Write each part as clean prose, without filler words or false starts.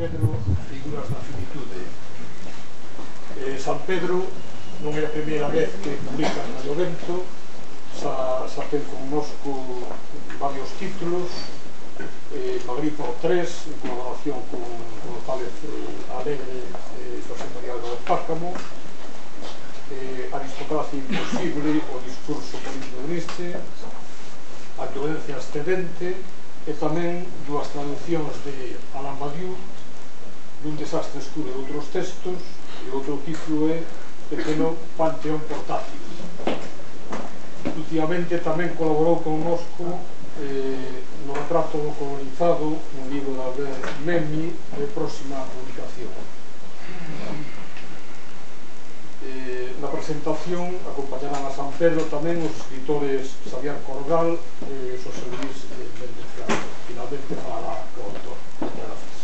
Pedro, figuras da finitude. San Pedro non é a primeira vez que publica en Allovento, xa ten connosco varios títulos, Magripo 3, en colaboración con González Alegre e José María Álvarez Pácamo, Aristocracia imposible, o discurso político de Nietzsche, A violencia excedente, e tamén dúas traduccións de Alain Badiou, dun desastre escuro de outros textos, e outro título é Pequeno Panteón Portátil. Últimamente tamén colaborou connosco no Retrato do Colonizado, un libro de Albert Memmi, de próxima publicación. Na presentación acompañarán a San Pedro tamén os escritores Xavier Corgal e Xosé Luis Méndez Franco. Finalmente falará o autor. Muchas gracias.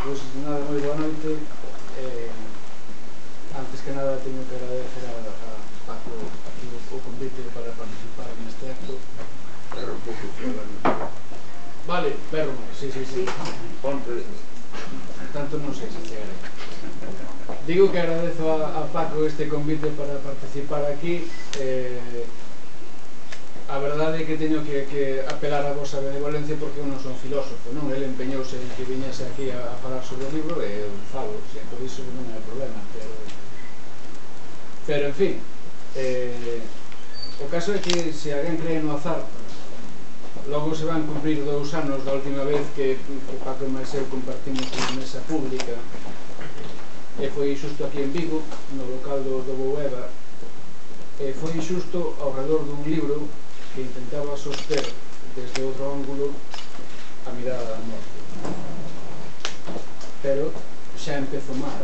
Pois nada, moi boa noite. Antes que nada teño que agradecer a Paco aquí o convite para participar neste acto. Pero un pouco vale, berro máis, sí. Ponte. Tanto non sei se chegarei. Digo que agradezo a Paco este convite para participar aquí. A verdade é que teño que apelar a vosa benevolencia porque eu non son filósofo, non? Ele empeñouse en que viñese aquí a falar sobre o libro e eu falo, por iso non é problema, pero en fin, o caso é que se alguén cree no azar, logo se van cumprir 2 anos da última vez que Paco e máis eu compartimos unha mesa pública, e foi xusto aquí en Vigo, no local do Boueva, e foi xusto ao redor dun libro que intentaba soster desde outro ángulo a mirada da morte. Pero xa empezo mal.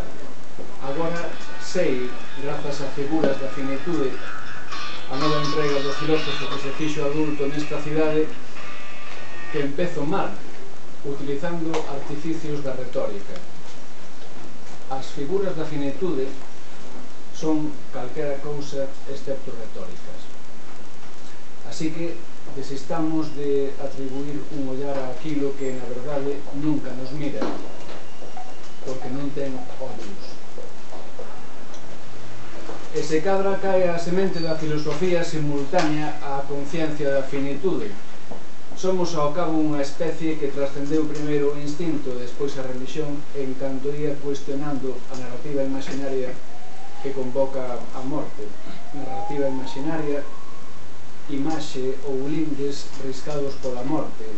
Agora sei, grazas a figuras da finitude, a nova entrega do filósofo que se fixo adulto nesta cidade, que empezo mal, utilizando artificios da retórica. As figuras da finitude son calquera cousa excepto retóricas. Así que desistamos de atribuir un ollar a aquilo que, na verdade, nunca nos mira, porque non ten ollos. E se cadra cae a semente da filosofía simultánea á conciencia da finitude. Somos ao cabo unha especie que trascendeu primeiro o instinto e despois a religión en canto ia cuestionando a narrativa imaginaria que convoca a morte. Narrativa imaginaria, imaxe ou lindes riscados pola morte,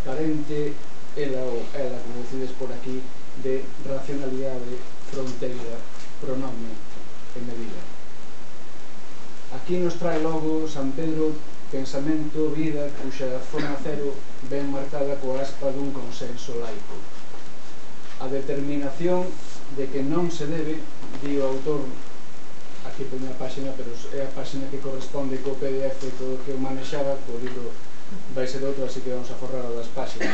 carente, ela ou ela, como decides por aquí, de racionalidade, fronteira, pronome e medida. Aquí nos trae logo San Pedro pensamento, vida, cuxa forma cero ben marcada coa aspa dun consenso laico. A determinación de que non se debe, di o autor, aquí pon a páxina, pero é a páxina que corresponde co PDF que eu manexaba, co libro vai ser outro, así que vamos a forrar o das páxinas.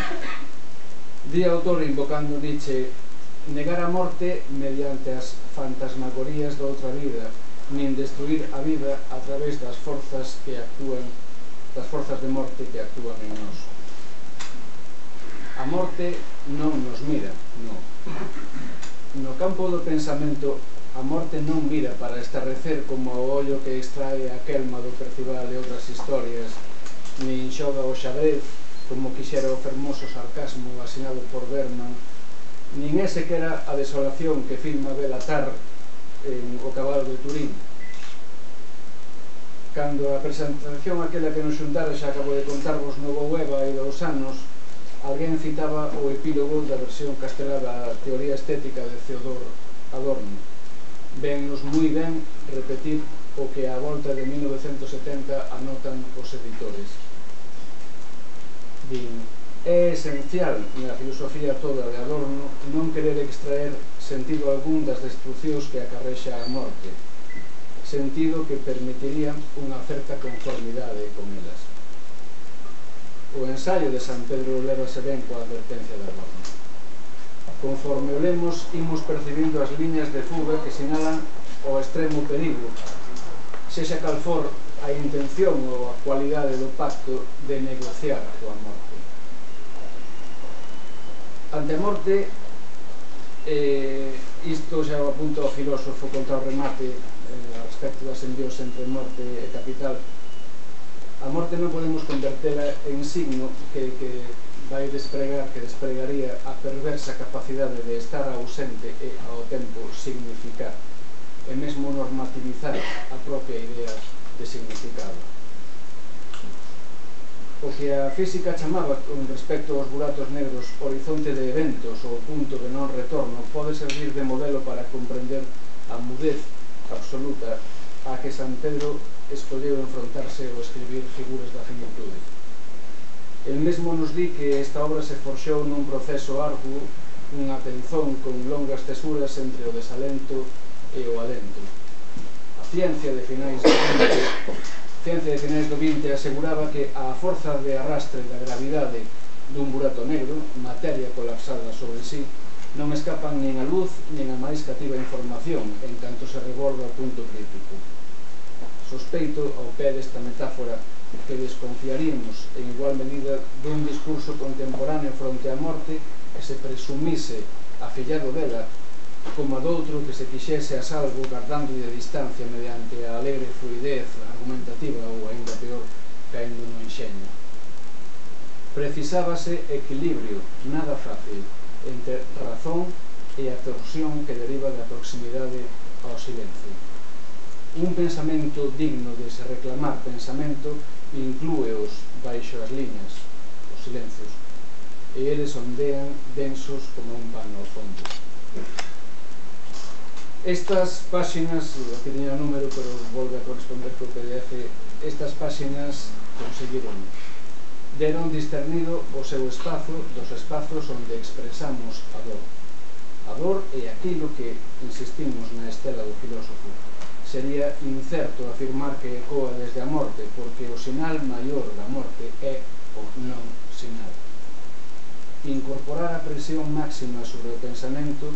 Di o autor, invocando Nietzsche, negar a morte mediante as fantasmagorías da outra vida, nin destruir a vida a través das forzas que actúan, das forzas de morte que actúan en nós. A morte non nos mira, non. No campo do pensamento, a morte non mira para estarrecer como o ollo que extrae a quelma do Percival e outras historias, nin xoga o xadrez como quixera o fermoso sarcasmo asinado por Berman, nin é sequera a desolación que filma Belatar en O cabalo de Turín. Cando a presentación aquela que nos xuntara xa acabo de contarvos no Boueva hai 2 anos, alguén citaba o epílogo da versión castelá da teoría estética de Theodor Adorno. Vennos moi ben repetir o que á volta de 1970 anotan os editores. Din, é esencial na filosofía toda de Adorno non querer extraer sentido algún das destruccións que acarrexa a morte, sentido que permitiría unha certa conformidade con elas. O ensaio de San Pedro levase ben coa advertencia de Adorno. Conforme o lemos, imos percibindo as liñas de fuga que sinalan o extremo perigo, sexa cal for a intención ou a cualidade do pacto de negociar coa morte. Ante a morte, isto xa o apunta o filósofo contra o remate a respecto da simbiose entre morte e capital. A morte non podemos convertela en signo que vai despregar, que despregaría a perversa capacidade de estar ausente e ao tempo significar, e mesmo normativizar a propia idea de significado. O que a física chamaba con respecto aos buratos negros horizonte de eventos ou punto de non retorno pode servir de modelo para comprender a mudez absoluta a que San Pedro escolleu enfrontarse ao escribir Figuras da finitude. El mesmo nos di que esta obra se forxou nun proceso arduo, unha tenzón con longas tesuras entre o desalento e o alento. A ciencia de finais do 20 aseguraba que a forza de arrastre da gravidade dun burato negro, materia colapsada sobre sí, non escapan nin a luz nin a máis cativa información en canto se reborda o punto crítico. Sospeito, ao pé desta metáfora, que desconfiaríamos en igual medida dun discurso contemporáneo fronte á morte que se presumise afillado dela como a doutro que se quixese a salvo guardándolle a distancia mediante a alegre fluidez argumentativa ou, aínda peor, caendo no enxeño. Precisábase equilibrio, nada fácil, entre razón e a torsión que deriva da proximidade ao silencio. Un pensamento digno de se reclamar pensamento inclúeos baixo as liñas, os silencios, e eles ondean densos como un pano ao fondo. Estas páxinas, aquí teña o número, pero volve a corresponder co PDF, estas páxinas conseguiron, deron discernido o seu espazo dos espazos onde expresamos a dor. A dor é aquilo que, insistimos na estela do filósofo, sería incerto afirmar que ecoa desde a morte, porque o sinal maior da morte é o non sinal. Incorporar a presión máxima sobre o pensamento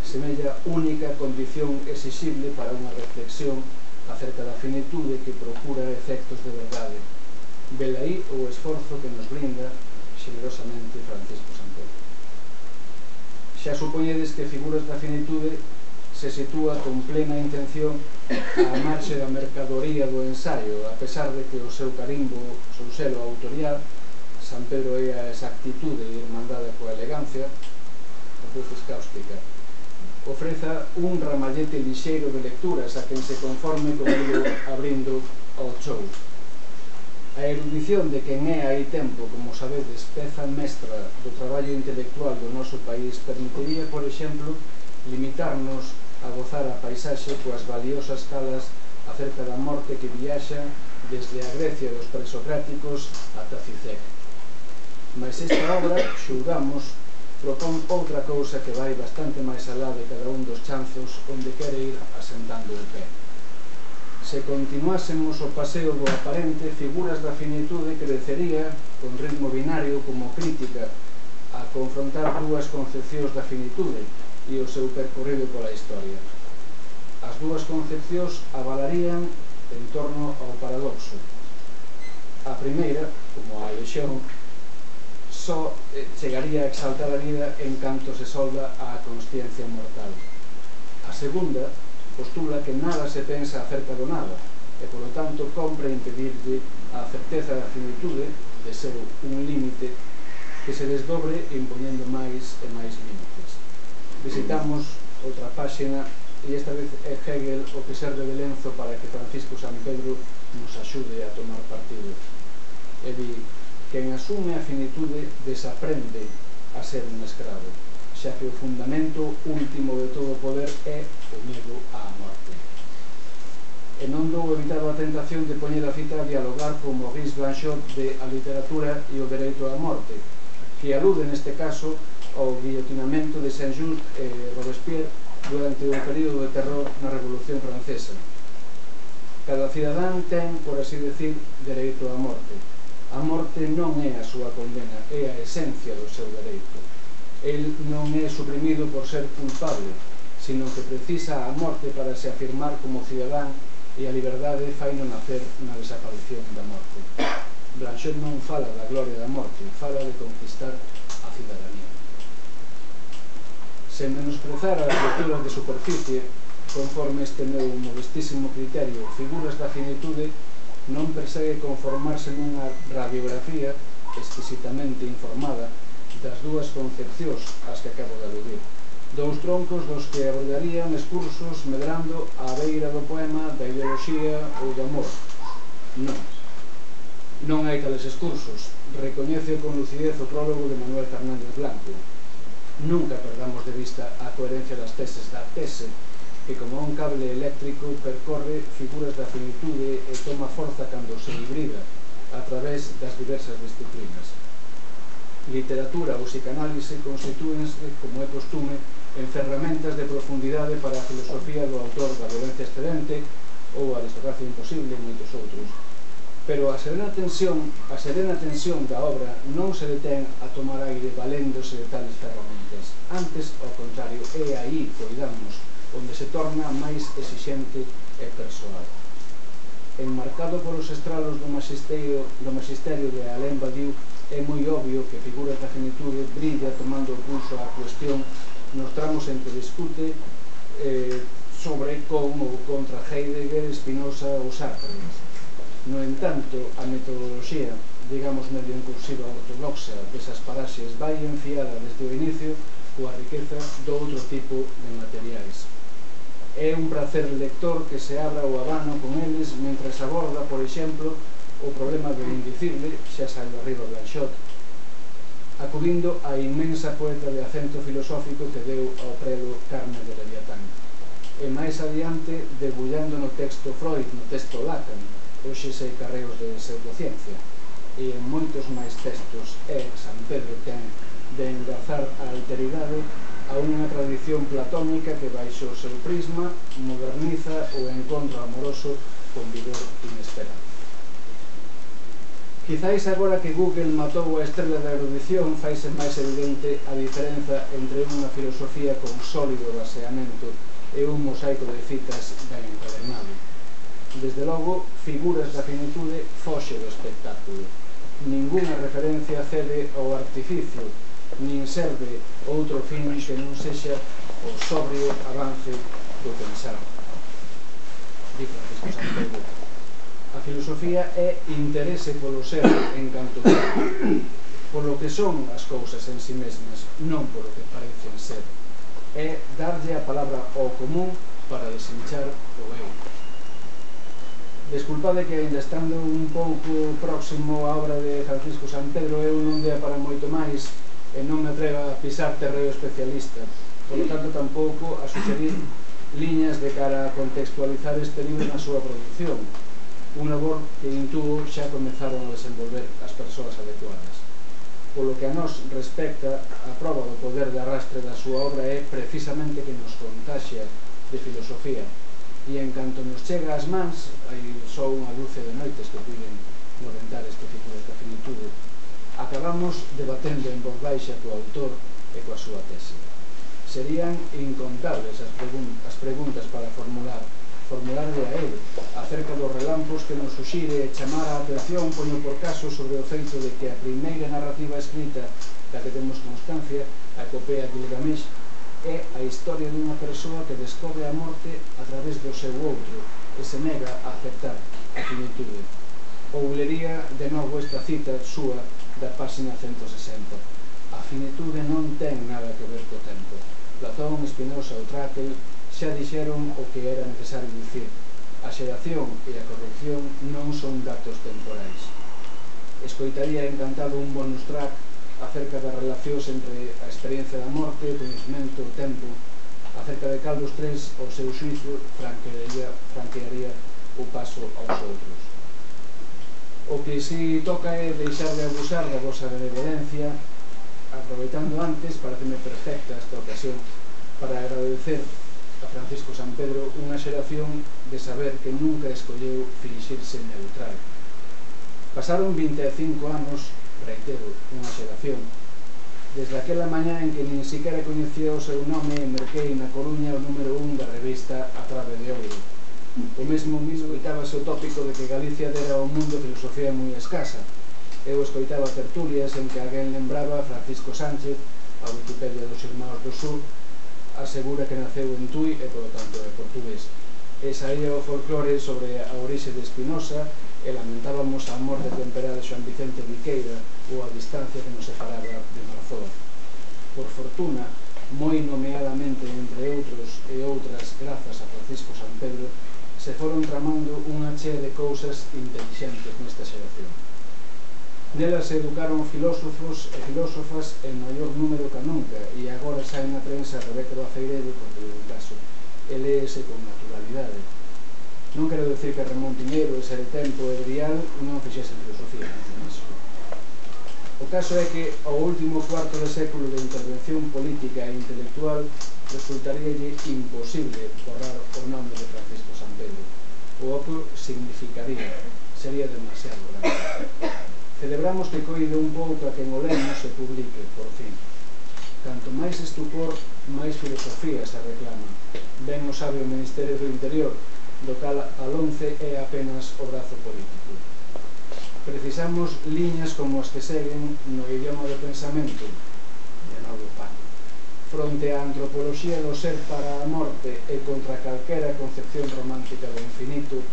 semella única condición exixible para unha reflexión acerca da finitude que procura efectos de verdade. Velaí o esforzo que nos brinda xenerosamente Francisco San Pedro. Xa supoñedes que Figuras da finitude se sitúa con plena intención á marxe da mercadoría do ensaio, a pesar de que o seu carimbo, o seu selo autorial, San Pedro é a exactitude irmandada coa elegancia, a veces cáustica, ofreza un ramallete lixeiro de lecturas a quen se conforme con ello abrindo ao show. A erudición de quen é hai tempo, como sabedes, peza mestra do traballo intelectual do noso país permitiría, por exemplo, limitarnos a gozar a paisaxe coas valiosas calas acerca da morte que viaxa desde a Grecia dos presocráticos ata Cicec. Mas esta obra, xulgamos, propón outra cousa que vai bastante máis alá de cada un dos chanzos onde quere ir asentando o pé. Se continuásemos o paseo do aparente, Figuras da finitude crecería con ritmo binario como crítica a confrontar dúas concepcións da finitude e o seu percorrido pola historia. As dúas concepcións avalarían en torno ao paradoxo. A primeira, como a lexión, só chegaría a exaltar a vida en canto se solda á consciencia mortal. A segunda postula que nada se pensa acerca do nada e, polo tanto, compre impedirlle a certeza da finitude de ser un límite que se desdobre impoñendo máis e máis límites. Visitamos outra páxina e esta vez é Hegel o que serve de lenzo para que Francisco San Pedro nos axude a tomar partido. E di: quen asume a finitude desaprende a ser un escravo, xa que o fundamento último de todo o poder é o medo á morte. E non dou evitado a tentación de poñer a cita a dialogar con Maurice Blanchot de A literatura e o dereito á morte, que alude neste caso ao guillotinamento de Saint-Just e Robespierre durante o período de terror na Revolución Francesa. Cada cidadán ten, por así decir, dereito á morte. A morte non é a súa condena, é a esencia do seu dereito. El non é suprimido por ser culpable, sino que precisa a morte para se afirmar como cidadán e a liberdade faino nacer na desaparición da morte. Blanchot non fala da gloria da morte, fala de conquistar a cidadanía. Sen menosprezar as lecturas de superficie, conforme este meu modestísimo criterio, Figuras da finitude non persegue conformarse nunha radiografía exquisitamente informada das dúas concepcións ás que acabo de aludir. Dous troncos dos que abordarían excursos medrando á beira do poema, da ideoloxía ou do amor. Non. Non hai tales excursos. Recoñece con lucidez o prólogo de Manuel Fernández Blanco. Nunca perdamos de vista a coherencia das teses da tese, que como un cable eléctrico percorre Figuras da finitude e toma forza cando se hibrida a través das diversas disciplinas. Literatura ou psicanálise constitúense, como é costume, en ferramentas de profundidade para a filosofía do autor da violencia excedente ou a aristocracia imposible e moitos outros. Pero a serena tensión da obra non se detén a tomar aire valéndose de tales ferramentas. Antes, ao contrario, é aí, coidamos, onde se torna máis exixente e persoal. Enmarcado polos estralos do magisterio de Alain Badiou, é moi obvio que Figuras da finitude brilla tomando o pulso á cuestión nos tramos en que discute sobre como contra Heidegger, Spinoza ou Sartre. No entanto, a metodoloxía, digamos medio incursiva ortodoxa desas paraxes vai enfiada desde o inicio coa riqueza do outro tipo de materiais. É un prazer lector que se abra o abano con eles mentre aborda, por exemplo, o problema do indicible, xa saiu arriba Blanchot, acudindo á inmensa poeta de acento filosófico que deu ao prelo Carne de Leviatán. E máis adiante, debullando no texto Freud, no texto Lacan, hoxe sei carreos de pseudociencia, e en moitos máis textos é San Pedro ten de engazar a alteridade a unha tradición platónica que baixo o seu prisma moderniza o encontro amoroso con vigor inesperado. Quizáis agora que Google matou a estrela da erudición faise máis evidente a diferenza entre unha filosofía con sólido baseamento e un mosaico de citas ben encadenado. Desde logo, Figuras da finitude foxe do espectáculo. Ninguna referencia cede ao artificio, nin serve outro fin que non sexa o sobrio avance do pensar. Di Francisco San Pedro. A filosofía é interese polo ser en canto polo que son as cousas en si mesmas, non polo que parecen ser. É darlle a palabra ao común para desinchar o eu. Desculpade que, ainda estando un pouco próximo á obra de Francisco San Pedro, eu non dea para moito máis e non me atreva a pisar terreo especialista. Por lo tanto, tampouco a sugerir liñas de cara a contextualizar este libro na súa produción, un labor que intuo xa comezaron a desenvolver as persoas adecuadas. Polo que a nós respecta, a proba do poder de arrastre da súa obra é precisamente que nos contaxia de filosofía, e en canto nos chega ás mans, hai só unha dúcia de noites que puiden noventar este Figuras da finitude, acabamos debatendo en voz baixa co autor e coa súa tese. Serían incontables as preguntas para formularle a ele acerca dos relampos que nos suxire e chamar a atención, poño por caso, sobre o feito de que a primeira narrativa escrita da que temos constancia, a epopea de Gilgamesh, é a historia dunha persoa que descobre a morte a través do seu outro e se nega a aceptar a finitude. Ou lería de novo esta cita súa da páxina 160. A finitude non ten nada que ver co tempo. Platón, Spinoza ou Trakl xa dixeron o que era necesario dicir. A xeración e a corrupción non son datos temporais. Escoitaría encantado un bonus track acerca das relacións entre a experiencia da morte, o coñecemento, o tempo, acerca de cal dos tres, ao seu xuízo, franquearía o paso aos outros. O que si toca é deixar de abusar da vosa benevolencia, aproveitando antes, pareceme perfecta esta ocasión, para agradecer a Francisco San Pedro unha xeración de saber que nunca escolleu finxirse neutral. Pasaron 25 anos, reitero, unha xeración, desde aquela mañá en que nin siquiera coñecía o seu nome e merquei na Coruña o número 1 da revista A Trave de Ouro. O mesmo escoitábase o tópico de que Galicia dera ao mundo filosofía moi escasa. Eu escoitaba tertulias en que alguén lembraba a Francisco Sánchez, a Wikipedia dos Irmãos do Sur, asegura que naceu en Tui e, polo tanto, é portugués. E saía o folclore sobre a orixe de Espinosa e lamentábamos a morte temperá de Xoan Vicente Viqueira ou a distancia que nos separaba de Marzoa. Por fortuna, moi nomeadamente entre outros e outras grazas a Francisco San Pedro, se foron tramando unha chea de cousas intelixentes nesta xeración. Nelas se educaron filósofos e filósofas en maior número que nunca e agora sai na prensa Rebeca Baceiredo, por ter un caso, e léese con naturalidade. Non quero decir que Ramón Piñeiro e Sere Tempo e Brial non fixesen filosofía. O caso é que ao último cuarto de século de intervención política e intelectual resultaríalle imposible borrar o nome de Francisco San Pedro. O que significaría, sería demasiado grande. Celebramos que coide un pouco a que en o lemos se publique, por fin. Canto máis estupor, máis filosofía se reclama. Ben o sabe o Ministerio do Interior, do cal Alonce é apenas o brazo político. Precisamos liñas como as que seguen no idioma do pensamento, de novo pan. Fronte á antropoloxía do ser para a morte e contra calquera concepción romántica do infinito,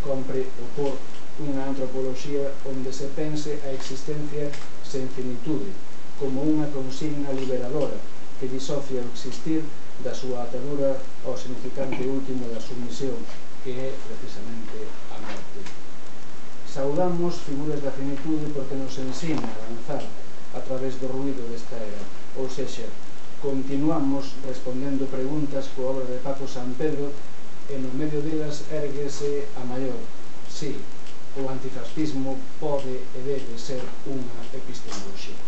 compre opor unha antropoloxía onde se pense a existencia sen finitude, como unha consigna liberadora que disocia o existir da súa atadura ao significante último da submisión, que é precisamente a morte. Saudamos figuras da finitude porque nos ensina a avanzar a través do ruído desta era, ou sexa, continuamos respondendo preguntas coa obra de Paco San Pedro e no medio delas érguese a maior. Sí, o antifascismo pode e debe ser unha epistemoloxía.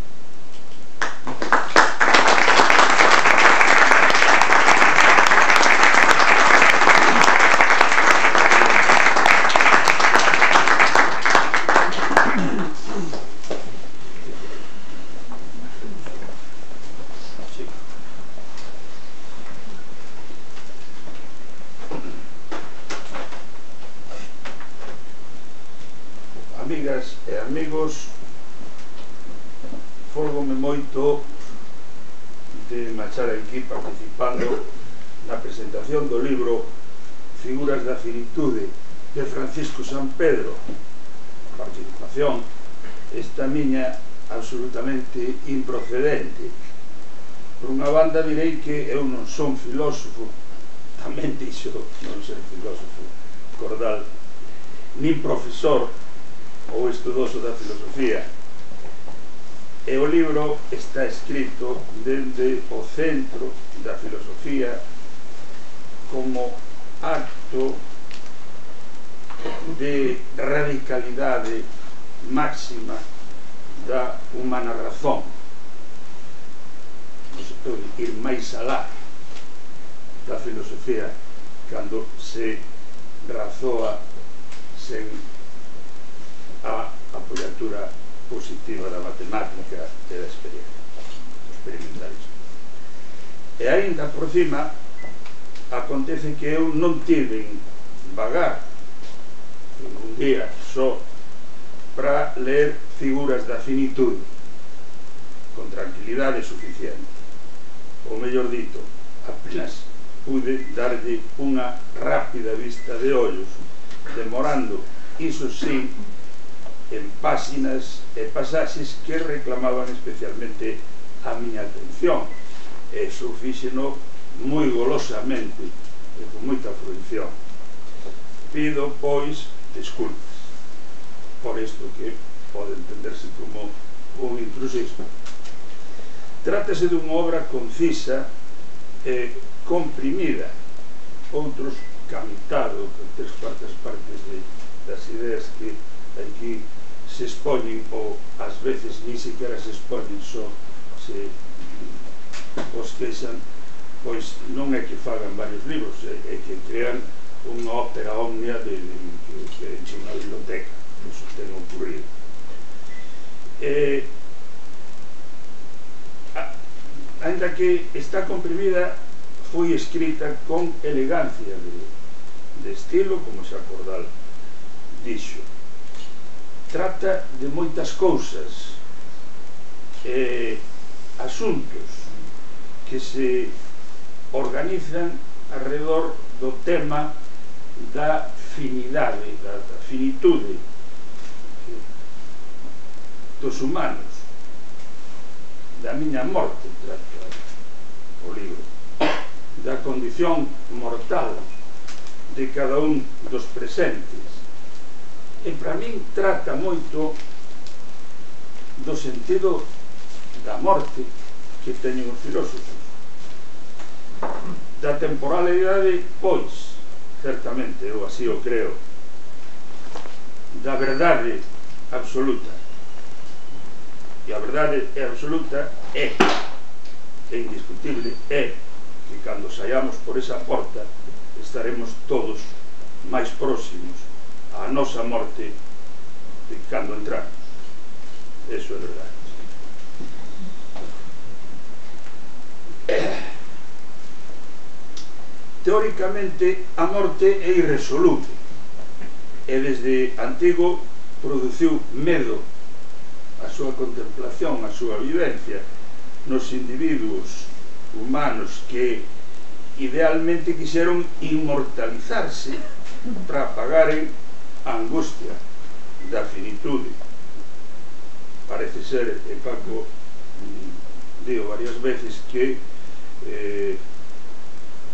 Amigas e amigos, fólgome moito de marchar aquí participando na presentación do libro Figuras da Finitude de Francisco San Pedro. Participación esta miña absolutamente improcedente. Por unha banda direi que eu non son filósofo, tamén dixo non ser filósofo Cordal, nin profesor ou estudoso da filosofía, e o libro está escrito dende o centro da filosofía como acto de radicalidade máxima da humana razón, non se pode ir máis alá da filosofía cando se razoa sen a apoiatura positiva da matemática e da experiencia, experimentalismo. E aínda por cima acontece que eu non tive vagar un día só para ler Figuras da Finitude con tranquilidade suficiente, ou mellor dito, apenas pude darlle unha rápida vista de ollos, demorando, iso sí, en páxinas e pasaxes que reclamaban especialmente a miña atención, e iso fíxeno moi golosamente e con moita fruición. Pido, pois, desculpas por isto que pode entenderse como un intrusismo. Trátase dunha obra concisa e comprimida, outros camitado con 3/4 partes das ideas que aquí se expoñen, ou ás veces ni siquiera se expoñen, só se os queixan, pois non é que fagan varios libros, é que crean unha ópera omnia que enche unha biblioteca, iso ten ocurrido. Ainda que está comprimida, foi escrita con elegancia de estilo, como xa Cordal dixo. Trata de moitas cousas, asuntos que se organizan alrededor do tema da finidade, da finitude dos humanos, da miña morte, trata o libro, da condición mortal de cada un dos presentes. E para min trata moito do sentido da morte que teñen os filósofos, da temporalidade, pois, certamente, eu así o creo, da verdade absoluta. E a verdade absoluta é indiscutible, é que cando saiamos por esa porta estaremos todos máis próximos á nosa morte de cando entramos. Eso é verdade. Teóricamente a morte é irresoluble e desde antigo produciu medo a súa contemplación, a súa vivencia nos individuos humanos que idealmente quixeron inmortalizarse para apagaren a angustia da finitude. Parece ser, e Paco digo varias veces, que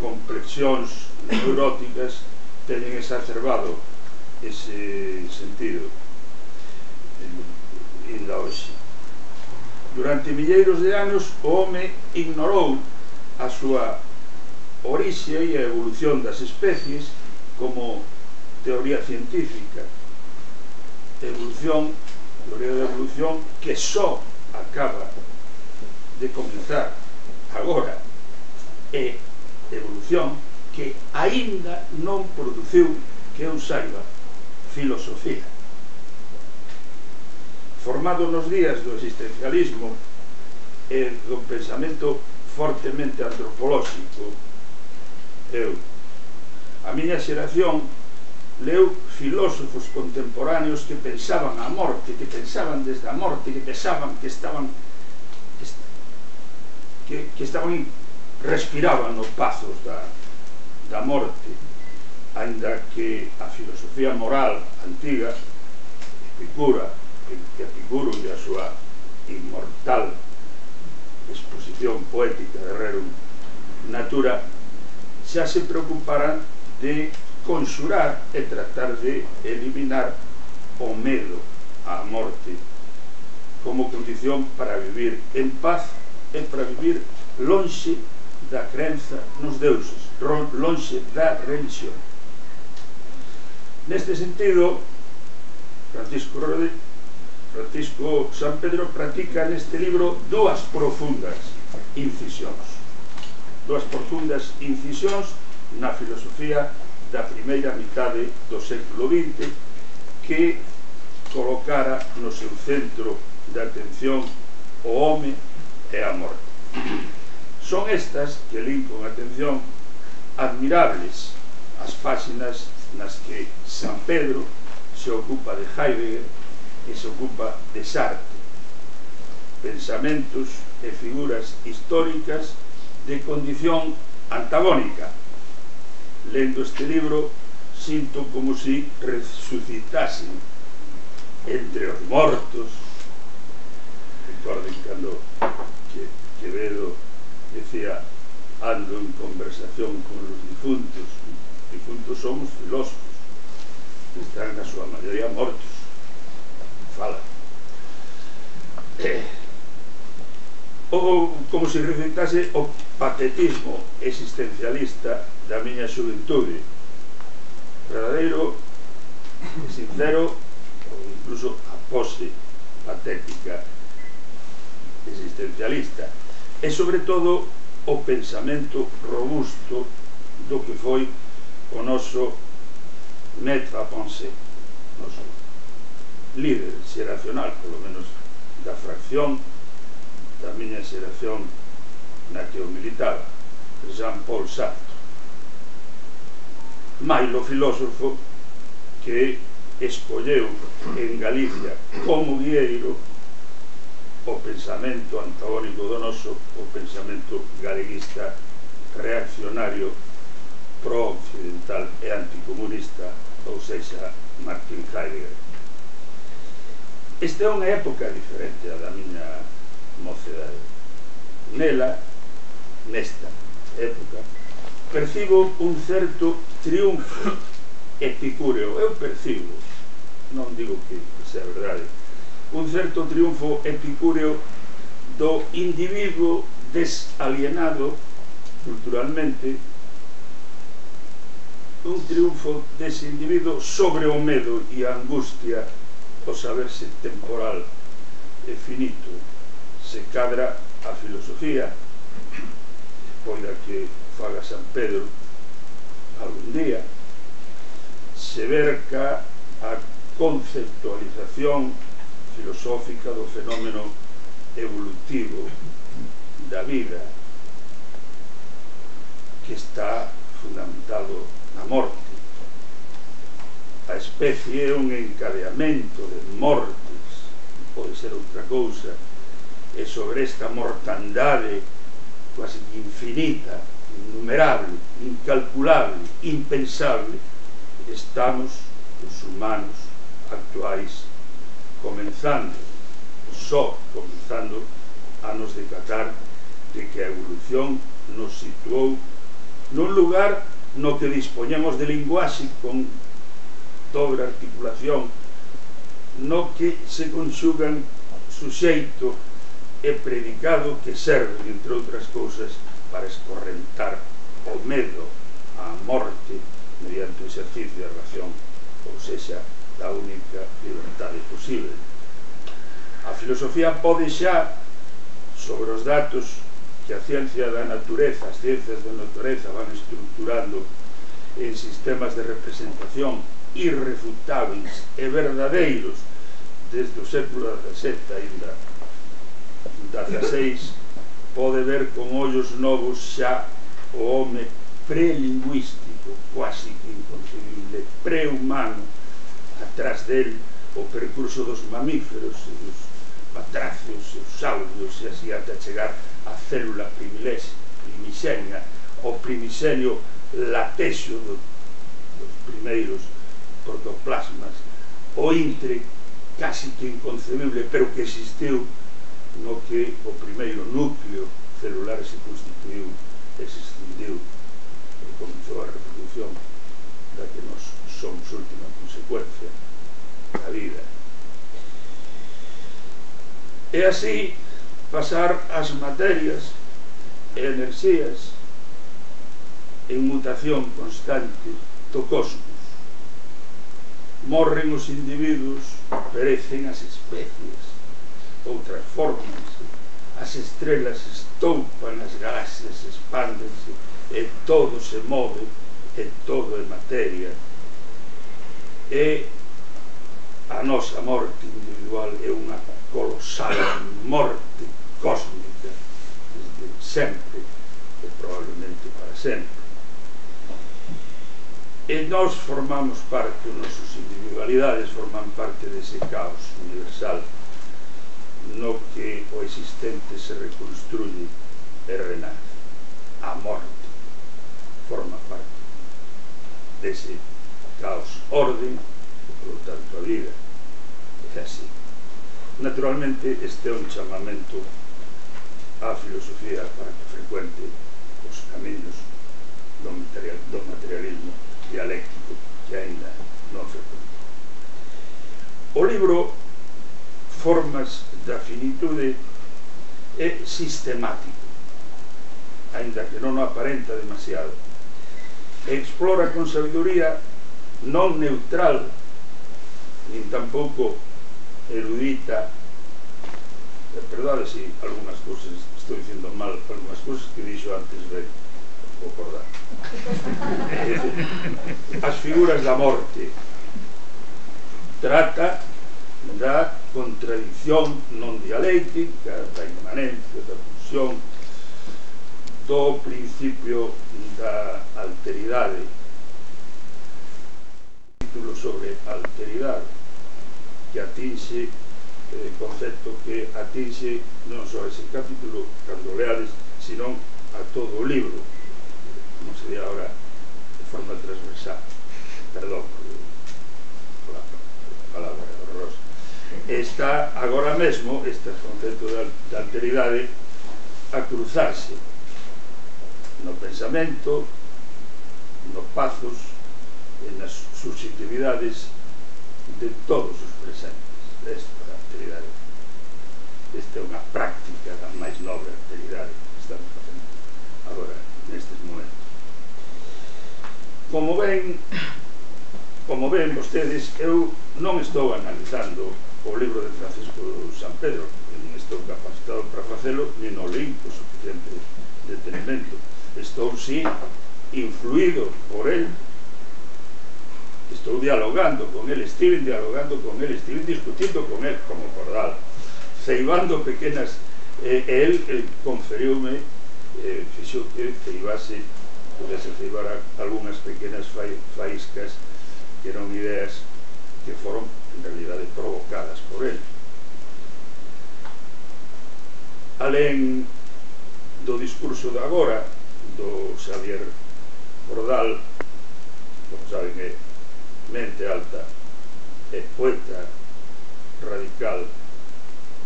complexións neuróticas teñen exacerbado ese sentido ainda hoxe. Durante milleiros de anos o home ignorou a súa orixe e a evolución das especies como teoría científica. Teoría de evolución que só acaba de comenzar agora, e evolución que aínda non produciu, que eu saiba, filosofía. Formado nos días do existencialismo e do pensamento fortemente antropolóxico, a miña xeración leu filósofos contemporáneos que pensaban a morte, que pensaban desde a morte, que pensaban que estaban respiraban os pazos da morte, aínda que a filosofía moral antiga, Epicuro e a súa inmortal exposición poética de Rerum Natura xa se preocuparan de conxurar e tratar de eliminar o medo á morte como condición para vivir en paz e para vivir lonxe da crenza nos deuses, lonxe da religión. Neste sentido, Francisco San Pedro practica neste libro dúas profundas incisións na filosofía da primeira mitade do século XX, que colocara no seu centro de atención o home e a morte. Son estas que lin con atención admirables as páxinas nas que San Pedro se ocupa de Heidegger e se ocupa de Sartre, pensamentos e figuras históricas de condición antagónica. Lendo este libro sinto como si resucitasen entre os mortos. Recorden cando Quevedo decía: ando en conversación con los difuntos. Difuntos somos filósofos, están na súa maioría mortos. Fala. Ou como se recitase o patetismo existencialista da miña xuventude, verdadeiro e sincero, ou incluso a pose patética existencialista, e sobre todo o pensamento robusto do que foi o noso maître à penser, noso líder xeracional, polo menos da fracción da miña xeración na que eu militaba, Jean-Paul Sartre. Mailo, filósofo que escolleu en Galicia como guieiro o pensamento antagónico do noso, o pensamento galeguista reaccionario pro-occidental e anticomunista, ou seja, Martin Heidegger. Esta é unha época diferente a da miña mocedade. Nesta época, percibo un certo triunfo epicúreo. Eu percibo, non digo que sea verdade, un certo triunfo epicúreo do individuo desalienado culturalmente, un triunfo dese individuo sobre o medo e a angustia, o saberse temporal e finito. Se cadra a filosofía, poida que faga San Pedro algún día, se verca a conceptualización filosófica do fenómeno evolutivo da vida, que está fundamentado na morte. A especie é un encadeamento de mortes, pode ser outra cousa, e sobre esta mortandade quasi infinita, innumerable, incalculable, impensable, estamos os humanos actuais comenzando a nos decatar de que a evolución nos situou nun lugar no que dispoñemos de linguaxe con dobra articulación, no que se conxugan suxeito e predicado que serven, entre outras cousas, para escorrentar o medo á morte mediante o exercicio da razón, ou sexa, da única libertade posible. A filosofía pode xa, sobre os datos que a ciencia da natureza, as ciencias da natureza van estructurando en sistemas de representación irrefutáveis e verdadeiros desde o século XVII ainda XVI, pode ver con ollos novos xa o home prelingüístico, quasi que inconcebible, prehumano, atrás del o percurso dos mamíferos e dos batracios e os saurios e así ata chegar a célula primixenia, o primisenio latexo dos primeiros protoplasmas, o intre casi que inconcebible, pero que existiu, no que o primeiro núcleo celular se constituiu e se extindiu e comenzou a reproducción da que nos somos última consecuencia da vida. E así pasar as materias e enerxías en mutación constante do cosmos. Morren os individuos, perecen as especies ou transformanse, as estrelas estoupan, as galaxias expándense e todo se move e todo é materia. E a nosa morte individual é unha colosal morte cósmica desde sempre e probablemente para sempre. E nós formamos parte, as nosas individualidades forman parte dese caos universal no que o existente se reconstruye e renace. A morte forma parte dese caos orden e, por lo tanto, a vida é así. Naturalmente, este é un chamamento á filosofía para que frecuente os camiños do materialismo dialéctico que aínda non frecuenta. O libro Formas da finitude é sistemático, aínda que non o aparenta demasiado, e explora con sabiduría non neutral nin tampouco erudita. Perdade se algunhas cousas estou dicindo mal, algunhas cousas que dixo antes de acordar. As figuras da morte trata da contradición non dialéctica, da inmanencia, da pulsión, do principio da alteridade sobre alteridade, que atinxe concepto que atinxe non só ese capítulo cando leades, sino a todo o libro, como se di agora de forma transversal. Perdón pola palabra horrorosa. Está agora mesmo este concepto de alteridade a cruzarse no pensamento, nos pazos e nas subjetividades de todos os presentes. Esta é a alteridade. Esta é unha práctica da máis nobre alteridade que estamos facendo agora, nestes momentos. Como ven vostedes, eu non estou analizando o libro de Francisco San Pedro, que non estou capacitado para facelo, nin o lín con suficiente detenimento. Estou, sí, influído por él, estou dialogando con él, estiven dialogando con él, estiven discutindo con él como Cordal, ceibando pequenas, él conferiume, fixo que ceibase, pudese ceibar algunhas pequenas faíscas que eran ideas que foron en realidade provocadas por él. Alén do discurso de agora do Xavier Cordal, como saben, é mente alta, é poeta radical,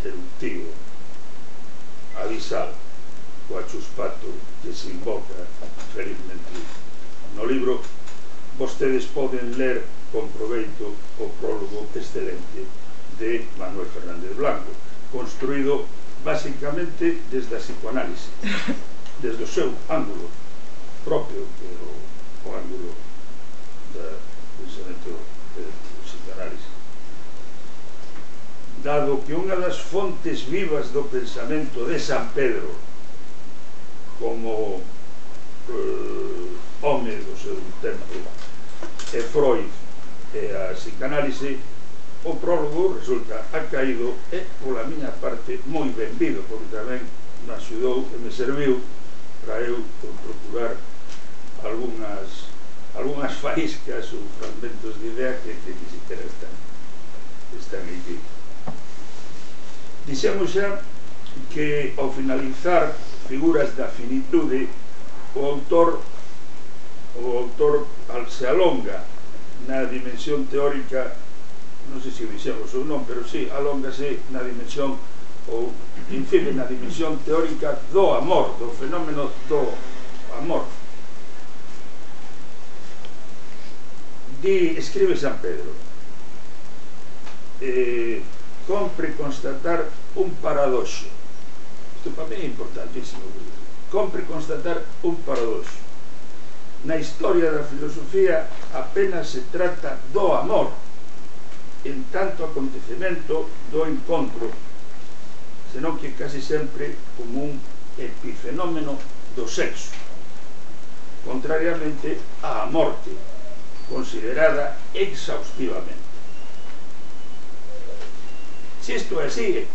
eruptivo, abisal, o achuspato que se invoca felizmente no libro. Vostedes poden ler con proveito o prólogo excelente de Manuel Fernández Blanco, construído basicamente desde a psicoanálise, desde o seu ángulo propio, que é o ángulo do pensamento do psicoanálise. Dado que unha das fontes vivas do pensamento de San Pedro como home do seu tempo é Freud e a psicanálise, o prólogo resulta acaído e, pola miña parte, moi benvido, porque tamén me axudou e me serviu para eu procurar algunhas faíscas ou fragmentos de idea que ni siquiera están aquí. Dixemos xa que ao finalizar Figuras da finitude, o autor se alonga na dimensión teórica, non sei se o dixemos ou non, pero sí, alóngase na dimensión, ou incide na dimensión teórica do amor, do fenómeno do amor. Escribe San Pedro: compre constatar un paradoxo. Isto para mí é importantísimo. Compre constatar un paradoxo. Na historia da filosofía apenas se trata do amor en tanto acontecemento do encontro, senón que casi sempre como un epifenómeno do sexo, contrariamente á morte, considerada exhaustivamente. Se isto é así,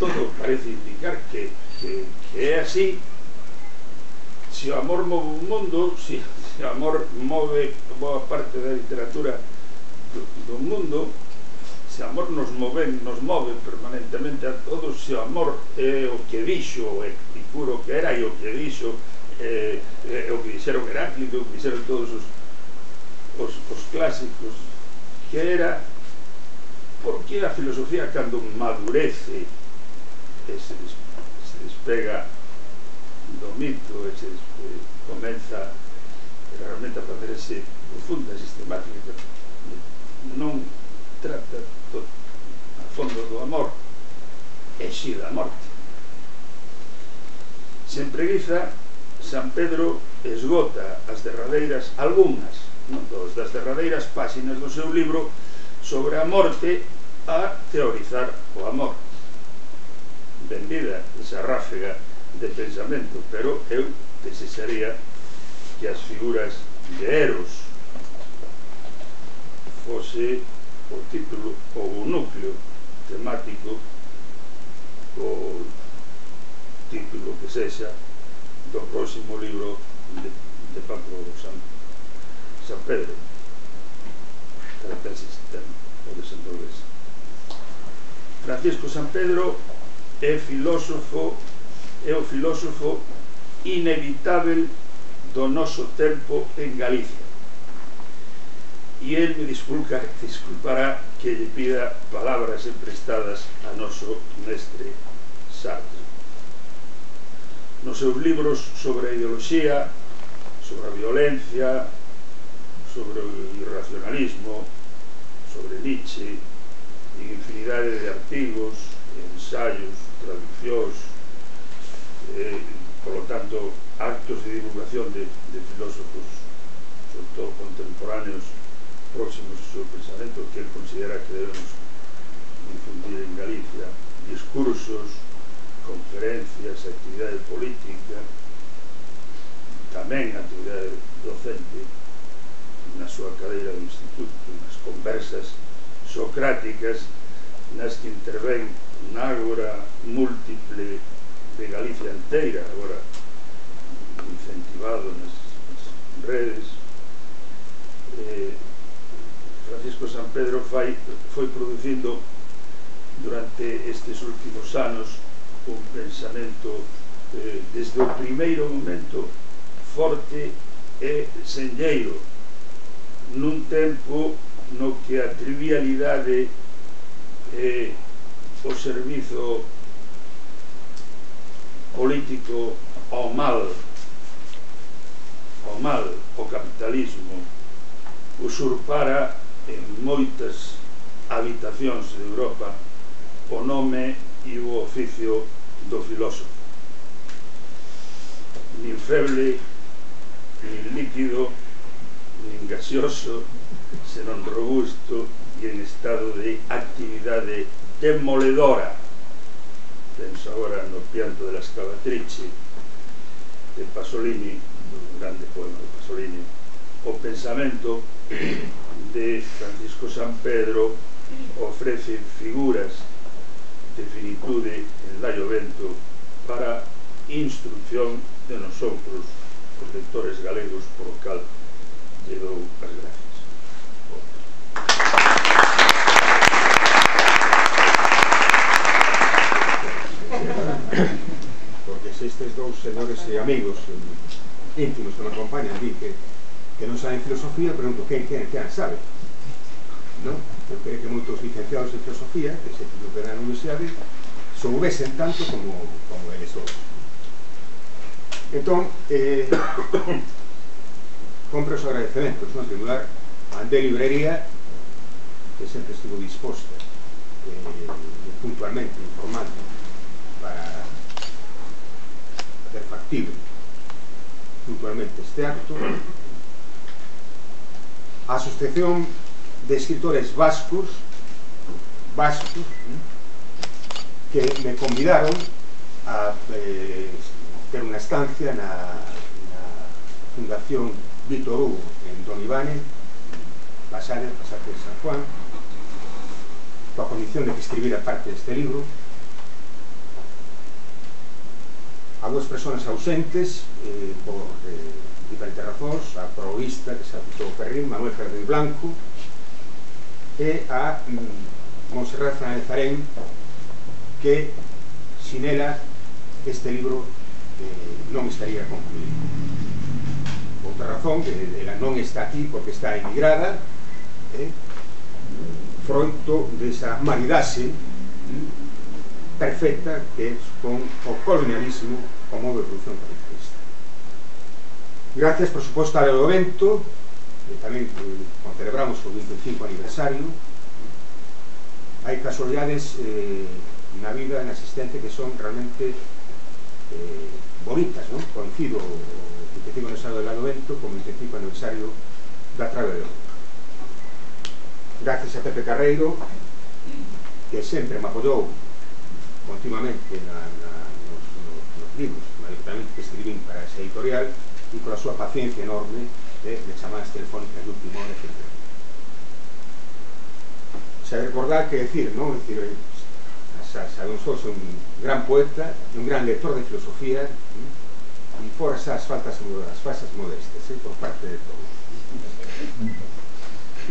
todo parece indicar que é así, se o amor move o mundo, se o amor move boa parte da literatura do mundo, se o amor nos move permanentemente a todos, se o amor é o que dixo o Epicuro que era, e o que dixo o que dixeron Heráclito, o que dixeron todos os clásicos que era, porque a filosofía, cando madurece e se despega do mito e se comeza realmente a facerse profunda, sistemática, non trata a fondo do amor, e si da morte. Sen preguiza, San Pedro esgota as derradeiras, algunhas, non todas, das derradeiras páxinas do seu libro sobre a morte a teorizar o amor. Benvida esa ráfega de pensamento, pero eu desexaría que as figuras de Eros fose o título ou o núcleo temático, o título que sexa do próximo libro de Paco San Pedro, para pensar Francisco Sampedro é o filósofo inevitável do noso tempo en Galicia. E el me disculpará que lle pida palabras emprestadas a noso mestre Sartre. Nos seus libros sobre a ideoloxía, sobre a violencia, sobre o irracionalismo, sobre Nietzsche, en infinidade de artigos, ensaios, traduccións, por lo tanto, actos de divulgación de filósofos, sobre todo contemporáneos, próximos ao seu pensamento, que ele considera que debemos difundir en Galicia, discursos, conferencias, actividade política, tamén actividade docente na súa cadeira do instituto, nas conversas socráticas nas que intervén na ágora múltiple de Galicia inteira, agora incentivado nas redes. Francisco Sampedro foi producindo durante estes últimos anos un pensamento desde o primeiro momento forte e senlleiro, nun tempo no que a trivialidade e o servizo político ao mal, o capitalismo, usurpara en moitas habitacións de Europa o nome e o oficio do filósofo. Nin feble, nin líquido, nin gaseoso, senón robusto e en estado de actividade demoledora. Penso agora no Pianto de la Scavatrice de Pasolini, un grande poema de Pasolini. O pensamento de Francisco Sampedro ofrece figuras de finitude en Laio Vento para instrucción de nosotros, os lectores galegos, por o cal lle dou as gracias. Porque se estes dous señores e amigos íntimos que me acompañan di que non saben filosofía, pregunto quen sabe, non? Eu creo que moitos licenciados en filosofía que se titulan na universidade soubesen tanto como eles son. Entón, compro os agradecementos, non? En lugar, a Andé Librería, que sempre estivo disposta puntualmente informando para hacer factible puntualmente este acto, a Asociación de Escritores Vascos que me convidaron a ter unha estancia na Fundación Vítor Hugo en Don Ivane, Pasaje de San Juan, coa condición de que escribira parte deste libro. A dúas persoas ausentes por diferentes razóns, a proísta que se aputou o Ferrín, Manuel Jardín Blanco, e a Montserrat Fernández Arén, que sin ela este libro non estaría concluído. Outra razón, que ela non está aquí porque está emigrada, fronto desa maridaxe perfecta que é con o colonialismo como modo de produción capitalista. Gracias, por suposto, a Laio Vento, que tamén celebramos o 25 aniversario. Hai casualidades na vida, na existente, que son realmente bonitas, non? Coincido o 25 aniversario de Laio Vento con o 25 aniversario da Trave de Ouro. Gracias a Pepe Carreiro, que sempre me apoiou continuamente nos libros, maioritariamente que escribín para esa editorial, e con a súa paciencia enorme de chamadas telefónicas de última hora, etc. Se recordar que decir, non? Decir, Alonso é un gran poeta e un gran lector de filosofía, e fora esas falsas modestas por parte de todos.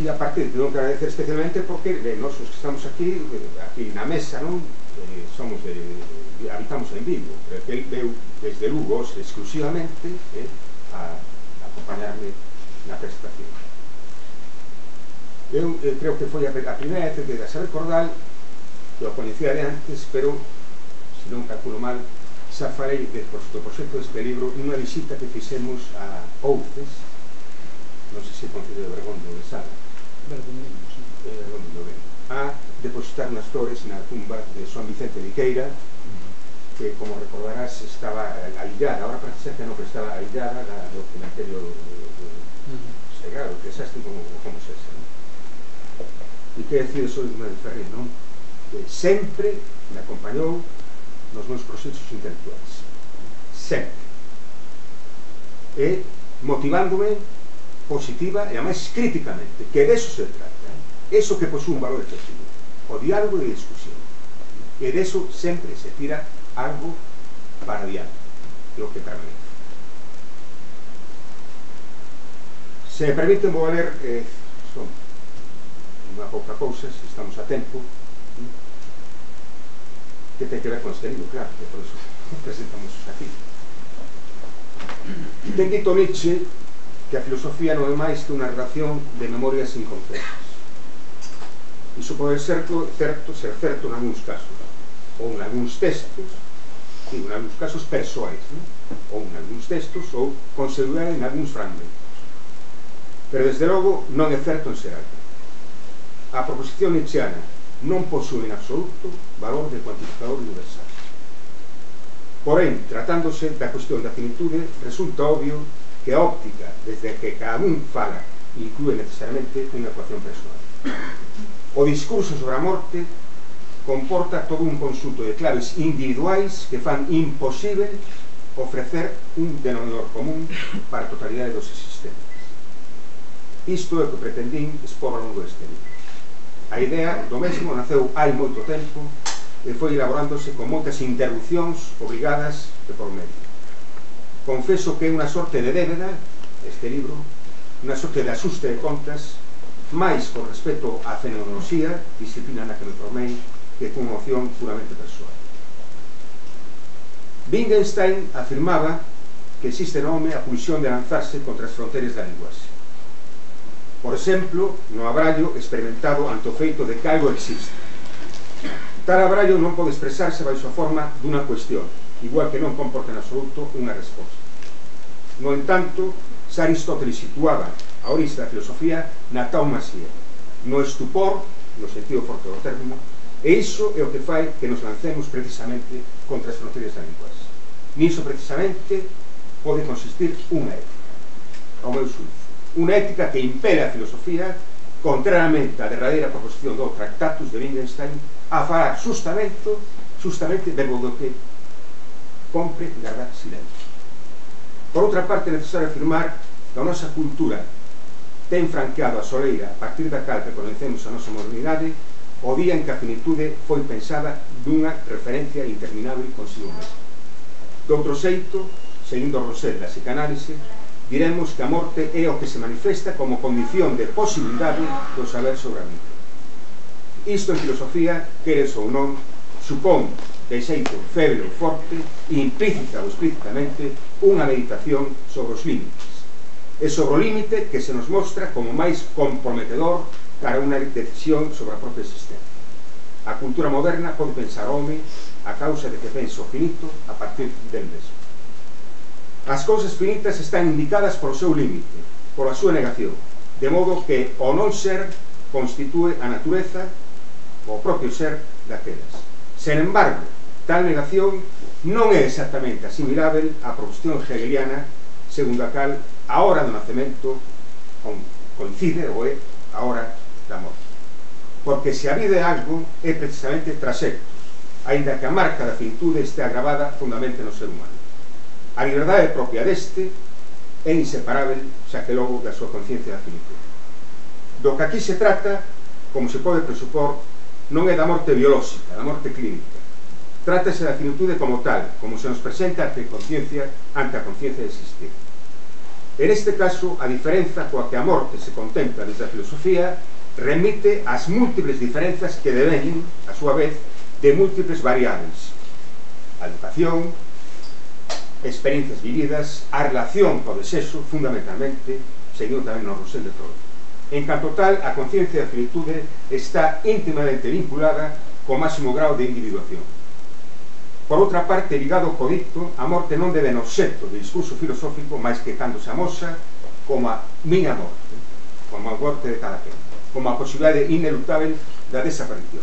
E a partir de non agradecer especialmente porque nós os que estamos aquí na mesa, non? Habitamos en Vigo, pero que el veu desde Lugo exclusivamente a acompañarme na prestación. Eu creo que foi a primeira vez que a saber Cordal, que o coñecía de antes, pero, se non calculo mal, xa falei do proxecto deste libro nunha visita que fixemos a Ouces, non sei se é Concello de Bergondo de Sala, a depositar unas flores na tumba de San Vicente de Iqueira, que, como recordarás, estaba aillada, ahora parece ser que non, pero estaba aillada do cementerio de Segrado, que desastre como se ese, non? E que decir eso de Manuel Ferrín, non? Que sempre me acompañou nos meus proxectos intelectuais, sempre, e motivándome positiva e a máis críticamente, que de eso se trata, eso que posúe un valor efectivo, o diálogo e a discusión, e de eso sempre se tira algo para adiante, que é o que permanece. Se me permiten, vou a ler son unha pouca cousa, se estamos a tempo, que ten que ver con este libro, claro, que por eso presentamos aquí. Ten dito Nietzsche que a filosofía non é máis que unha relación de memorias incompletas. Iso pode ser certo en algúns casos, ou en algúns textos, en algúns casos persoais, ou en algúns textos, ou con seguridade en algúns fragmentos. Pero, desde logo, non é certo en xeral. A proposición nietzscheana non posúe en absoluto valor de cuantificador universal. Porén, tratándose da cuestión da finitude, resulta obvio que a óptica, desde que cada un fala, inclúe necesariamente unha ecuación persoal. O discurso sobre a morte comporta todo un conxunto de claves individuais que fan imposible ofrecer un denominador común para a totalidade dos existentes. Isto é o que pretendín expor ao longo deste libro. A idea do mesmo naceu hai moito tempo e foi elaborándose con moitas interrupcións obrigadas de por medio. Confeso que é unha sorte de débeda este libro, unha sorte de asuste de contas, máis con respecto á fenomenoloxía, disciplina na que me formei, que con opción puramente persoal. Wittgenstein afirmaba que existe no home a pulsión de lanzarse contra as fronteiras da linguaxe. Por exemplo, no abrallo experimentado ante o feito de que algo existe. Tal abrallo non pode expresarse baixo a forma dunha cuestión, igual que non comporta en absoluto unha resposta. No entanto, Aristóteles situaba a orixe da filosofía na taumasía, no estupor, no sentido forte do término, e iso é o que fai que nos lancemos precisamente contra as fronteiras da linguaxe. Niso precisamente pode consistir unha ética, ao meu xuízo. Unha ética que impele a filosofía, contrariamente á derradeira proposición do Tractatus de Wittgenstein, a falar justamente verbo do que compre guardar silencio. Por outra parte, é necesario afirmar que a nosa cultura ten franqueado a soleira a partir da cal reconhecemos a nosa modernidade o día en que a finitude foi pensada dunha referencia interminable consigo mesmo. Doutro xeito, seguindo Rousseau da psicanálise, diremos que a morte é o que se manifesta como condición de posibilidade do saber sobre a vida. Isto en filosofía, queres ou non, supón de xeito feble ou forte, implícita ou explícitamente, unha meditación sobre os límites. E sobre o límite que se nos mostra como máis comprometedor cara a unha decisión sobre a propia existencia. A cultura moderna pode pensar o home a causa de que pensa o finito a partir del mesmo. As cousas finitas están indicadas polo seu límite, pola súa negación, de modo que o non ser constitúe a natureza, o propio ser daquelas. Sen embargo, tal negación non é exactamente asimilável á proposición hegeliana segundo a cal a hora do nacemento coincide ou é a hora da morte. Porque se a vida é algo, é precisamente tras ectos, aínda que a marca da finitude este agravada fundamente no ser humano. A liberdade propia deste é inseparável, xa que logo da súa conciencia da finitude. Do que aquí se trata, como se pode presupor, non é da morte biolóxica, da morte clínica. Trátase da finitude como tal, como se nos presenta ante a conciencia de existir. En este caso, a diferenza coa que a morte se contempla desde a filosofía remite ás múltiples diferenzas que devenen, a súa vez, de múltiples variables: a educación, experiencias vividas, a relación co desexo, fundamentalmente, seguindo tamén no Rosel de Freud. En canto tal, a conciencia da finitude está íntimamente vinculada co máximo grau de individuación. Por outra parte, ligado co dicto, a morte non debe no obxecto de discurso filosófico máis que cando se amosa como a miña morte, como a morte de cada quen, como a posibilidade inelutável da desaparición.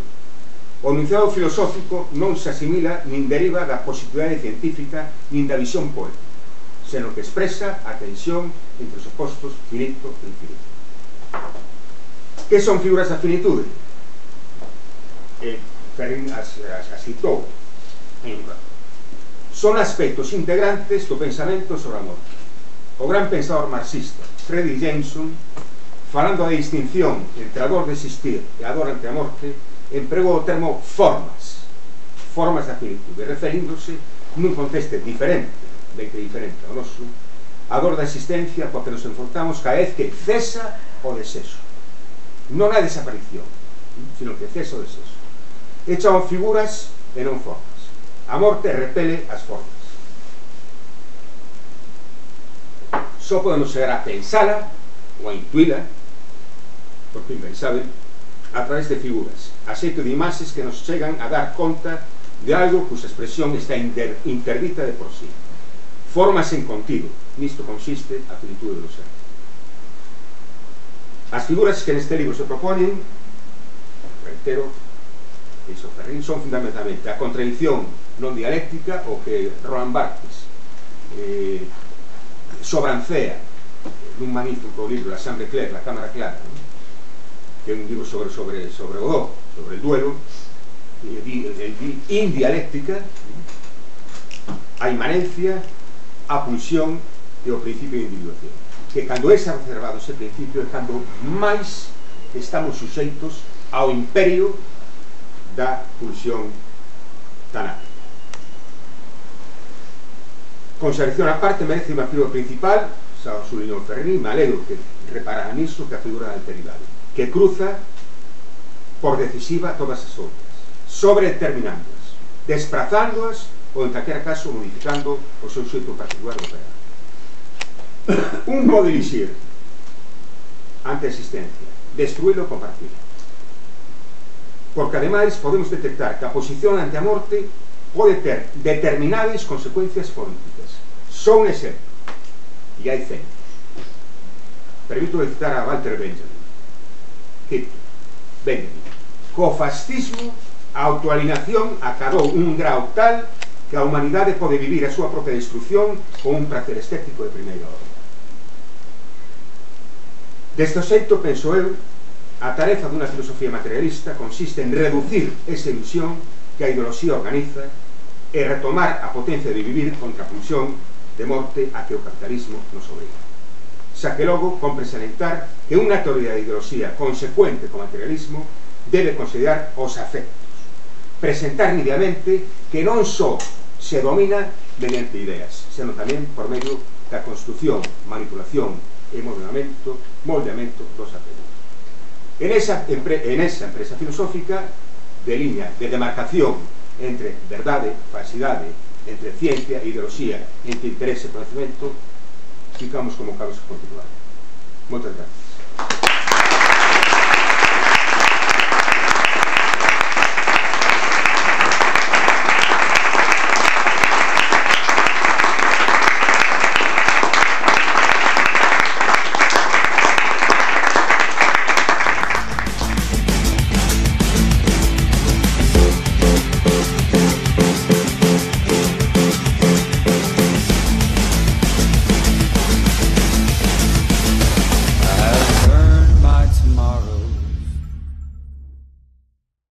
O enunciado filosófico non se asimila nin deriva da positividade científica nin da visión poética, senón que expresa a tensión entre os opostos finito e infinito. Que son figuras da finitude? Ferrin as citou. Son aspectos integrantes do pensamento sobre a morte. O gran pensador marxista Friedrich Jameson, falando da distinción entre a dor de existir e a dor ante a morte, empregou o termo formas da finitude, referíndose nun contexto diferente, ben que diferente ao noso, a dor da existencia coa que nos enfrontamos cada vez que cesa o desexo, non a desaparición, sino que cesa o desexo. E chaman figuras e non formas. A morte repele as formas. Só podemos chegar a pensala ou a intuíla, porque impensável, a través de figuras, a xeito de imaxes que nos chegan a dar conta de algo cuxa expresión está interdita de por sí. Formas en contido, nisto consiste a finitude do ser. As figuras que neste libro se proponen, reitero, iso Ferrin, son fundamentalmente a contradicción non dialéctica, o que Roland Barthes sobrancea nun magnífico libro, La Chambre Claire, La Cámara Clara, que é un libro sobre o do, sobre el duelo, indialéctica, a inmanencia, a pulsión e o principio de individuación, que cando é observado ese principio é cando máis estamos suxeitos ao imperio da pulsión tanática. Consideración a parte, merece unha figura principal, xa o subliñou Ferrin, me alegro que reparara nisso, que a figura da alteridade, que cruza por decisiva todas as outras, sobredeterminándoas, desprazándoas ou en calquera caso modificando o seu xeito particular de operar. Un pode elixir ante a existencia, destruílo ou compartilo, porque ademais podemos detectar que a posición ante a morte pode ter determinadas consecuencias políticas. Só un exemplo, e hai centros. Permito citar a Walter Benjamin. Cito, Benjamin: co fascismo, a autoalienación acadou un grau tal que a humanidade pode vivir a súa propia destrucción con un prazer estético de primeira hora. Deste xeito, penso eu, a tarefa dunha filosofía materialista consiste en reducir esa ilusión que a ideoloxía organiza e retomar a potencia de vivir contra a pulsión de morte a que o capitalismo nos obriga. Xa que logo compre salientar que unha teoría de ideoloxía consecuente co materialismo debe considerar os afectos, presentar nítidamente que non só se domina mediante ideas, senón tamén por medio da construción, manipulación e moldeamento dos afectos. En esa empresa filosófica de línea de demarcación entre verdade, falsidade, entre ciencia e ideoloxía, entre interese e conhecimento, ficamos como cabos a continuar. Moitas gracias.